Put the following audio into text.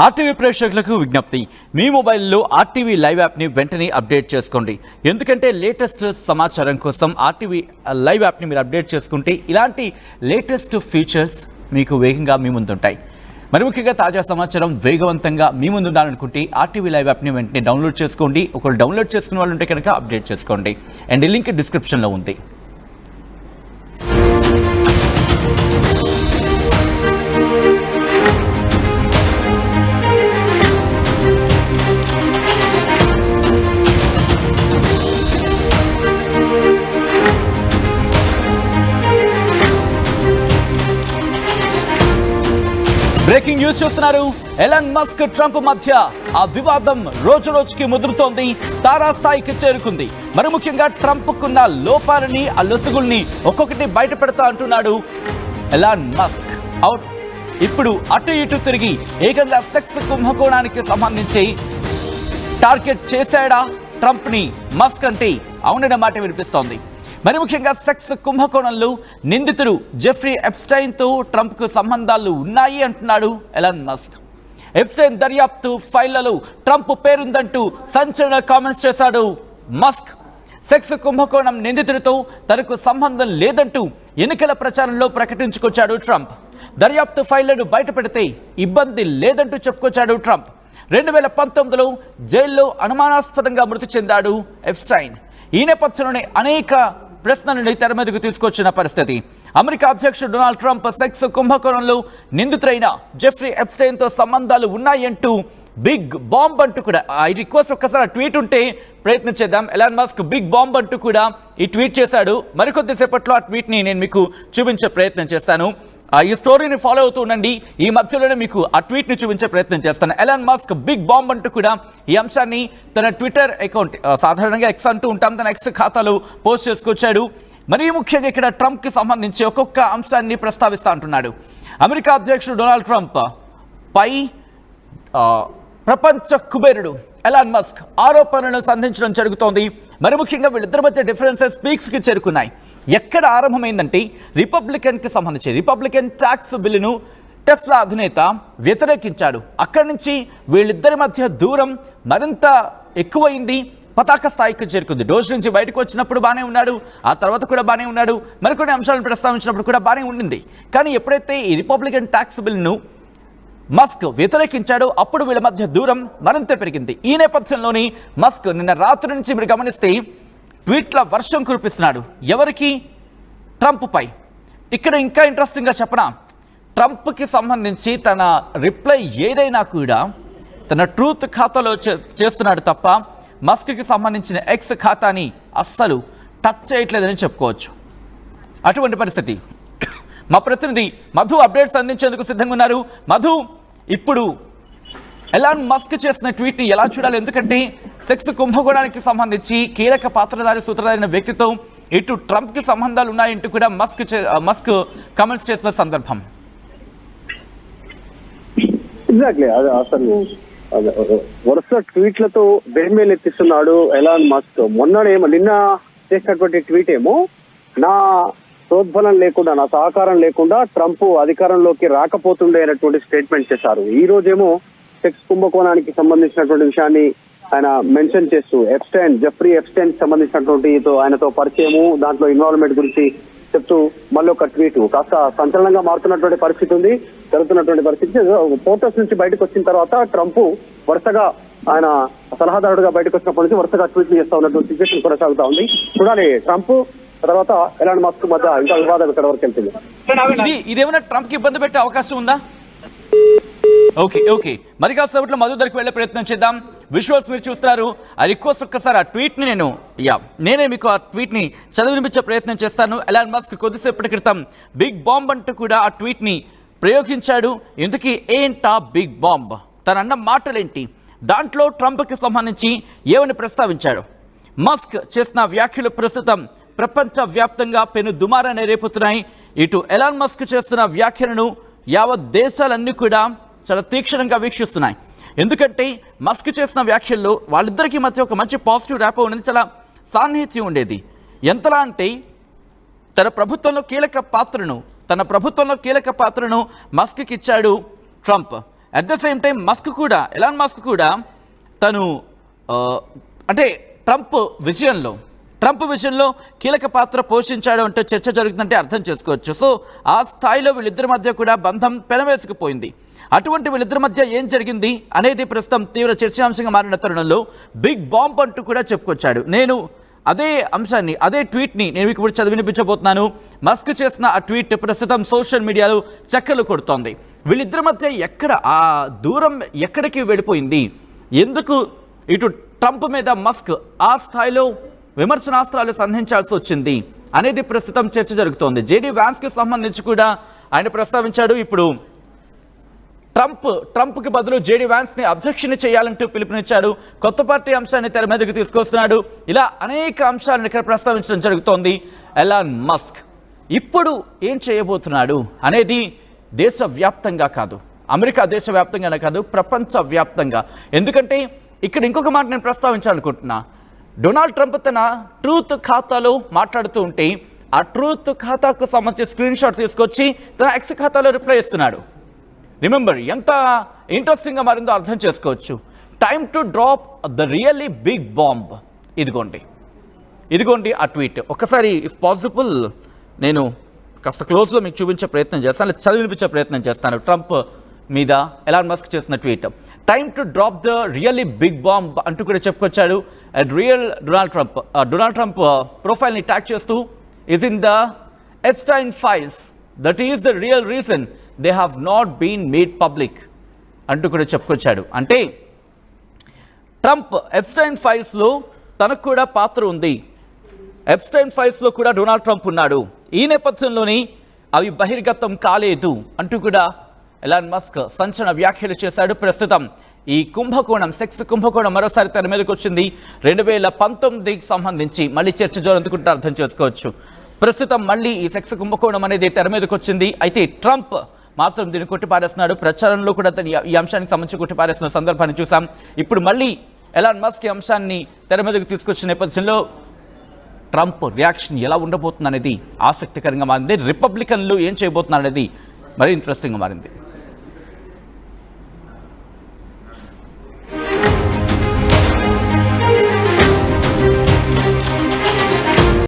RTV ప్రేక్షకులకు విజ్ఞప్తి, మీ మొబైల్లో ఆర్టీవీ లైవ్ యాప్ని వెంటనే అప్డేట్ చేసుకోండి. ఎందుకంటే లేటెస్ట్ సమాచారం కోసం ఆర్టీవీ లైవ్ యాప్ని మీరు అప్డేట్ చేసుకుంటే ఇలాంటి లేటెస్ట్ ఫీచర్స్ మీకు వేగంగా మీ ముందుంటాయి. మరి ముఖ్యంగా తాజా సమాచారం వేగవంతంగా మీ ముందు ఉండాలనుకుంటే ఆర్టీవీ లైవ్ యాప్ని వెంటనే డౌన్లోడ్ చేసుకోండి. ఒకవేళ డౌన్లోడ్ చేసుకునే వాళ్ళు ఉంటే కనుక అప్డేట్ చేసుకోండి. అండ్ ఈ లింక్ డిస్క్రిప్షన్లో ఉంది. బ్రేకింగ్ న్యూస్ చూస్తున్నారు. ఎలాన్ మస్క్ ట్రంప్ మధ్య ఆ వివాదం రోజు రోజుకి ముదురుతోంది, తారాస్థాయికి చేరుకుంది. మరి ముఖ్యంగా ట్రంప్ కున్న లోపాలని, ఆ లొసుగుల్ని ఒక్కొక్కటి బయట పెడతా అంటున్నాడు ఎలాన్ మస్క్. అవును, ఇప్పుడు అటు ఇటు తిరిగి ఏకంగా సెక్స్ కుంభకోణానికి సంబంధించి టార్గెట్ చేశాడా ట్రంప్ ని మస్క్ అంటే అవునన్న మాట వినిపిస్తోంది. మరి ముఖ్యంగా సెక్స్ కుంభకోణంలో నిందితుడు జెఫ్రీ ఎప్స్టైన్ తో ట్రంప్ కు సంబంధాలు ఉన్నాయి అంటున్నాడు ఎలాన్ మస్క్. ఎప్స్టైన్ దర్యాప్తు ఫైళ్లలో ట్రంప్ పేరుందంటూ సంచలన కామెంట్స్ చేశాడు మస్క్. సెక్స్ కుంభకోణం నిందితుడితో తనకు సంబంధం లేదంటూ ఎన్నికల ప్రచారంలో ప్రకటించుకొచ్చాడు ట్రంప్. దర్యాప్తు ఫైళ్లను బయట పెడితే ఇబ్బంది లేదంటూ చెప్పుకొచ్చాడు ట్రంప్. 2019లో జైల్లో అనుమానాస్పదంగా మృతి చెందాడు ఎప్స్టైన్. ఈ నేపథ్యంలోనే అనేక ప్రశ్నలను తెర మీదకు తీసుకొచ్చిన పరిస్థితి. అమెరికా అధ్యక్షుడు డొనాల్డ్ ట్రంప్ సెక్స్ కుంభకోణంలో నిందితుడైన జెఫ్రీ ఎప్స్టైన్ తో సంబంధాలు ఉన్నాయంటూ బిగ్ బాంబ్ అంటూ కూడా ఈ రిక్వెస్ట్ ఒక్కసారి ట్వీట్ ఉంటే ప్రయత్నం చేద్దాం. ఎలాన్ మస్క్ బిగ్ బాంబ్ అంటూ కూడా ఈ ట్వీట్ చేశాడు. మరికొద్దిసేపట్లో ఆ ట్వీట్ ని నేను మీకు చూపించే ప్రయత్నం చేస్తాను. ఈ స్టోరీని ఫాలో అవుతూ ఉండండి. ఈ మధ్యలోనే మీకు ఆ ట్వీట్ ని చూపించే ప్రయత్నం చేస్తాను. ఎలాన్ మస్క్ బిగ్ బాంబ్ అంటూ కూడా ఈ అంశాన్ని తన ట్విట్టర్ అకౌంట్, సాధారణంగా ఎక్స్ అంటూ ఉంటాం, తన ఎక్స్ ఖాతాలో పోస్ట్ చేసుకొచ్చాడు. మరీ ముఖ్యంగా ఇక్కడ ట్రంప్ కి సంబంధించి ఒక్కొక్క అంశాన్ని ప్రస్తావిస్తూ అంటున్నాడు. అమెరికా అధ్యక్షుడు డొనాల్డ్ ట్రంప్ పై ప్రపంచ కుబేరుడు ఎలాన్ మస్క్ ఆరోపణలను సంధించడం జరుగుతోంది. మరి ముఖ్యంగా వీళ్ళిద్దరి మధ్య డిఫరెన్సెస్ పీక్స్ కి చేరుకున్నాయి. ఎక్కడ ఆరంభమైందంటే రిపబ్లికన్కి సంబంధించి రిపబ్లికన్ ట్యాక్స్ బిల్లును టెస్లా అధినేత వ్యతిరేకించాడు. అక్కడి నుంచి వీళ్ళిద్దరి మధ్య దూరం మరింత ఎక్కువైంది, పతాక స్థాయికి చేరుకుంది. డోజ్ నుంచి బయటకు వచ్చినప్పుడు బాగానే ఉన్నాడు, ఆ తర్వాత కూడా బాగానే ఉన్నాడు, మరికొన్ని అంశాలను ప్రస్తావించినప్పుడు కూడా బాగానే ఉండింది. కానీ ఎప్పుడైతే ఈ రిపబ్లికన్ ట్యాక్స్ బిల్లును మస్క్ వ్యతిరేకించాడు, అప్పుడు వీళ్ళ మధ్య దూరం మరింత పెరిగింది. ఈ నేపథ్యంలోని మస్క్ నిన్న రాత్రి నుంచి మీరు గమనిస్తే ట్వీట్ల వర్షం కురిపిస్తున్నాడు. ఎవరికి? ట్రంప్ పై. ఇక్కడ ఇంకా ఇంట్రెస్టింగ్గా చెప్పనా, ట్రంప్కి సంబంధించి తన రిప్లై ఏదైనా కూడా తన ట్రూత్ ఖాతాలో చేస్తున్నాడు తప్ప మస్క్కి సంబంధించిన ఎక్స్ ఖాతాని అస్సలు టచ్ చేయట్లేదని చెప్పుకోవచ్చు. అటువంటి పరిస్థితి. మా ప్రతినిధి మధు అప్డేట్స్ అందించేందుకు సిద్ధంగా ఉన్నారు. మధు, ఇప్పుడు ఎలాన్ మస్క్ చేసిన ట్వీట్ ఎలా చూడాలి? ఎందుకంటే సెక్స్ కుంభకోణానికి సంబంధించి కీలక పాత్రధారి సూత్రధారైన వ్యక్తితో ఇటు ట్రంప్ కి సంబంధాలు ఉన్నాయంటూ కూడా మస్క్ కామెంట్స్ చేసిన సందర్భం. ఎగ్జాక్ట్లీ, అసలు వరుస ట్వీట్లతో బెర్మేలు ఎత్తిస్తున్నాడు ఎలాన్ మస్క్. నిన్న చేసినటువంటి ట్వీట్ ఏమో, నా ప్రోద్బలం లేకుండా, నా సహకారం లేకుండా ట్రంప్ అధికారంలోకి రాకపోతుండే అనేటువంటి స్టేట్మెంట్ చేశారు. ఈ రోజేమో సెక్స్ కుంభకోణానికి సంబంధించినటువంటి విషయాన్ని ఆయన మెన్షన్ చేస్తూ జెఫ్రీ ఎప్స్టైన్ సంబంధించినటువంటి ఆయనతో పరిచయము, దాంట్లో ఇన్వాల్వ్మెంట్ గురించి చెప్తూ మళ్ళీ ఒక ట్వీట్ కాస్త సంచలనంగా మారుతున్నటువంటి పరిస్థితి ఉంది, జరుగుతున్నటువంటి పరిస్థితి. ఫోటోస్ నుంచి బయటకు వచ్చిన తర్వాత ట్రంప్ వరుసగా ఆయన సలహాదారుడుగా బయటకు వచ్చినప్పటి నుంచి వరుసగా ట్వీట్లు చేస్తా ఉన్నటువంటి సిచ్యువేషన్ కొనసాగుతా ఉంది. చూడాలి ట్రంప్ తర్వాత ఎలాన్ మస్క్ మధ్య ఇంకా వివాదం ఇక్కడ వరకు వెళ్తుంది. ఇదేమైనా ట్రంప్ కి ఇబ్బంది పెట్టే అవకాశం ఉందా? ఓకే, మరి కాసేపట్లో మధు దగ్గరికి వెళ్లే ప్రయత్నం చేద్దాం. విజువల్స్ మీరు చూస్తారు. ఆ రిక్వెస్ట్ ఒక్కసారి ఆ ట్వీట్ ని నేనే మీకు ఆ ట్వీట్ ని చదివినిపించే ప్రయత్నం చేస్తాను. ఎలాన్ మస్క్ కొద్దిసేపటి క్రితం బిగ్ బాంబ్ అంటూ కూడా ఆ ట్వీట్ ని ప్రయోగించాడు. ఎందుకు ఏంటా బిగ్ బాంబ్? తనన్న మాటలేంటి? దాంట్లో ట్రంప్ కి సంబంధించి ఏమని ప్రస్తావించాడు? మస్క్ చేసిన వ్యాఖ్యలు ప్రస్తుతం ప్రపంచ వ్యాప్తంగా పెను దుమారాన్ని రేపుతున్నాయి. ఇటు ఎలాన్ మస్క్ చేస్తున్న వ్యాఖ్యలను యావత్ దేశాలన్నీ కూడా చాలా తీక్షణంగా వీక్షిస్తున్నాయి. ఎందుకంటే మస్క్ చేసిన వ్యాఖ్యల్లో వాళ్ళిద్దరికీ మధ్య ఒక మంచి పాజిటివ్ ర్యాపో ఉండేది, చాలా సాన్నిహిత్యం ఉండేది. ఎంతలా అంటే తన ప్రభుత్వంలో కీలక పాత్రను మస్క్కి ఇచ్చాడు Trump. At the same time Elon Musk కూడా తను అంటే ట్రంప్ విజయంలో కీలక పాత్ర పోషించాడు అంటే చర్చ జరుగుతుందంటే అర్థం చేసుకోవచ్చు. సో ఆ స్థాయిలో వీళ్ళిద్దరి మధ్య కూడా బంధం పెనవేసుకుపోయింది. అటువంటి వీళ్ళిద్దరి మధ్య ఏం జరిగింది అనేది ప్రస్తుతం తీవ్ర చర్చాంశంగా మారిన తరుణంలో బిగ్ బాంబ్ అంటూ కూడా చెప్పుకొచ్చాడు. నేను అదే ట్వీట్ని నేను ఇప్పుడు చదివినిపించబోతున్నాను. మస్క్ చేసిన ఆ ట్వీట్ ప్రస్తుతం సోషల్ మీడియాలో చక్కర్లు కొడుతోంది. వీళ్ళిద్దరి మధ్య ఆ దూరం ఎక్కడికి వెళ్ళిపోయింది, ఎందుకు ఇటు ట్రంప్ మీద మస్క్ ఆ స్థాయిలో విమర్శనాస్త్రాలు సంధించాల్సి వచ్చింది అనేది ప్రస్తుతం చర్చ జరుగుతోంది. జేడీ వ్యాన్స్కి సంబంధించి కూడా ఆయన ప్రస్తావించాడు. ఇప్పుడు ట్రంప్కి బదులు జేడీ వ్యాన్స్ని అధ్యక్షుని చేయాలంటూ పిలుపునిచ్చాడు. కొత్త పార్టీ అంశాన్ని తెర మీదకి తీసుకొస్తున్నాడు. ఇలా అనేక అంశాలను ఇక్కడ ప్రస్తావించడం జరుగుతోంది. ఎలాన్ మస్క్ ఇప్పుడు ఏం చేయబోతున్నాడు అనేది దేశవ్యాప్తంగా కాదు, అమెరికా దేశవ్యాప్తంగానే కాదు, ప్రపంచవ్యాప్తంగా. ఎందుకంటే ఇక్కడ ఇంకొక మాట నేను ప్రస్తావించాలనుకుంటున్నా. డొనాల్డ్ ట్రంప్ తన ట్రూత్ ఖాతాలో మాట్లాడుతూ ఉంటే ఆ ట్రూత్ ఖాతాకు సంబంధించి స్క్రీన్ షాట్ తీసుకొచ్చి తన ఎక్స్ ఖాతాలో రిప్లై ఇస్తున్నాడు. రిమెంబర్, ఎంత ఇంట్రెస్టింగ్గా మారిందో అర్థం చేసుకోవచ్చు. Time to drop the really big bomb. ఇదిగోండి ఆ ట్వీట్. ఒకసారి ఇఫ్ పాసిబుల్ నేను కాస్త క్లోజ్లో మీకు చూపించే ప్రయత్నం చేస్తాను, చదివినిపించే ప్రయత్నం చేస్తాను. ట్రంప్ మీద ఎలాన్ మస్క్ చేసిన tweet. Time to drop the really big bomb అంటూ కూడా చెప్పుకొచ్చాడు. రియల్ డొనాల్డ్ ట్రంప్ ప్రొఫైల్ని ట్యాగ్ చేస్తూ is in the Epstein files, that is the real reason they have not been made public అంటూ కూడా చెప్పుకొచ్చాడు. అంటే ట్రంప్ ఎప్స్టైన్ ఫైల్స్లో తనకు కూడా పాత్ర ఉంది, ఎప్స్టైన్ ఫైల్స్లో కూడా డొనాల్డ్ ట్రంప్ ఉన్నాడు, ఈ నేపథ్యంలోని అవి బహిర్గతం కాలేదు అంటూ కూడా ఎలాన్ మస్క్ సంచలన వ్యాఖ్యలు చేశాడు. ప్రస్తుతం ఈ సెక్స్ కుంభకోణం మరోసారి తెర మీదకి వచ్చింది. 2019కి సంబంధించి మళ్ళీ చర్చ జోరందుకుంటే అర్థం చేసుకోవచ్చు. ప్రస్తుతం మళ్ళీ ఈ సెక్స్ కుంభకోణం అనేది తెర మీదకి వచ్చింది. అయితే ట్రంప్ మాత్రం దీన్ని కొట్టిపారేస్తున్నాడు. ప్రచారంలో కూడా ఈ అంశానికి సంబంధించి కొట్టిపారేస్తున్న సందర్భాన్ని చూసాం. ఇప్పుడు మళ్ళీ ఎలాన్ మస్క్ ఈ అంశాన్ని తెర మీదకి తీసుకొచ్చిన నేపథ్యంలో ట్రంప్ రియాక్షన్ ఎలా ఉండబోతుంది అనేది ఆసక్తికరంగా మారింది. రిపబ్లికన్లు ఏం చేయబోతున్నారు అనేది మరీ ఇంట్రెస్టింగ్గా మారింది.